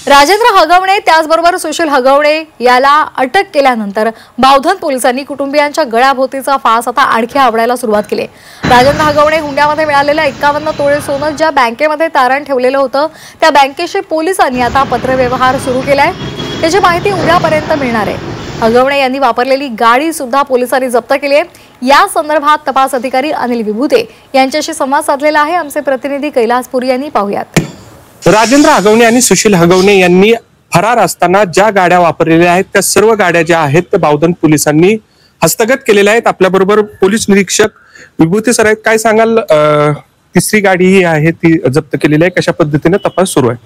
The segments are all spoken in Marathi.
राजेंद्र हगवणे त्याचबरोबर सुशील हगवणे याला अटक केल्यानंतर बावधन पोलिसांनी कुटुंबियांच्या गळ्याभोवतीचा फास आता आणखी आवळायला सुरुवात केली। राजेंद्र हगवणे हुंड्यामध्ये मिळालेलं 51 तोळे सोनं ज्या बँकेमध्ये तारण ठेवलेलं होतं त्या बँकेशी पोलिसांनी आता पत्रव्यवहार सुरू केलाय। त्याची माहिती उद्यापर्यंत मिळणार आहे। हगवणे यांनी वापरलेली गाडी सुद्धा पोलिसांनी जप्त केली आहे। या संदर्भात तपास अधिकारी अनिल विभूते यांच्याशी संवाद साधलेला आहे। आमचे प्रतिनिधी कैलासपुरी यांनी पाहूयात। राजेंद्र हगवणे आणि सुशील हगवणे यांनी फरार असताना ज्या गाड्या वापरलेल्या आहेत त्या सर्व गाड्या ज्या आहेत त्या बावधन पोलिसांनी हस्तगत केलेल्या आहेत। आपल्याबरोबर पोलीस निरीक्षक विभूते सर आहेत। काय सांगाल, तिसरी गाडी ही आहे ती जप्त केलेली आहे, कशा पद्धतीने तपास सुरू आहे?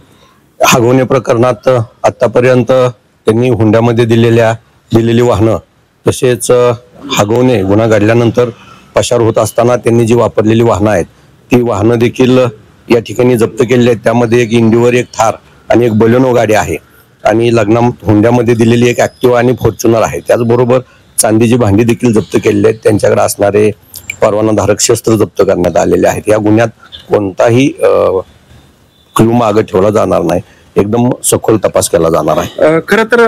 हगवणे प्रकरणात आतापर्यंत त्यांनी हुंड्यामध्ये दिलेली वाहनं तसेच हगवणे गुन्हा घडल्यानंतर पसार होत असताना त्यांनी जी वापरलेली वाहनं आहेत ती वाहनं देखील या ठिकाणी जप्त केलेली आहेत। त्यामध्ये एक इंडिवर, एक थार आणि एक बलेनो गाडी आहे आणि हुंड्यामध्ये दिलेली एक ऍक्टिवा आणि फॉर्च्युनर आहे। त्याचबरोबर चांदीची भांडी देखील जप्त केलेली आहेत। त्यांच्याकडे असणारे परवानाधारक शस्त्र जप्त करण्यात आलेले आहेत। या गुन्ह्यात कोणताही क्लू मागे ठेवला जाणार नाही, एकदम सखोल तपास केला जाणार आहे। खरं तर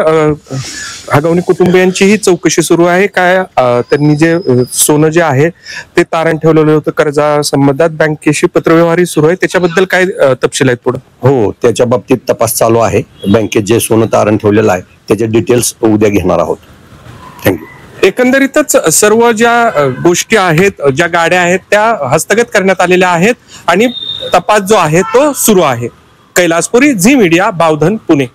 हगवणे कुटुंबियांचीही चौकशी सुरू आहे। काय त्यांनी जे सोनं जे आहे ते तारण ठेवलेलं होतं कर्जा संबंधात बँकेशी पत्रव्यवहार सुरू आहे, त्याच्याबद्दल काय तपशील आहेत पुढे? हो, त्याच्या बाबतीत तपास चालू आहे। बँकेत जे सोनं तारण ठेवलेलं आहे त्याचे डिटेल्स उद्या घेणार आहोत। थँक्यू। एकंदरीतच सर्व ज्या गोष्टी आहेत, ज्या गाड्या आहेत त्या हस्तगत करण्यात आलेल्या आहेत आणि तपास जो आहे तो सुरू आहे। Kailaspuri, Zee media, Bavdhan, Pune.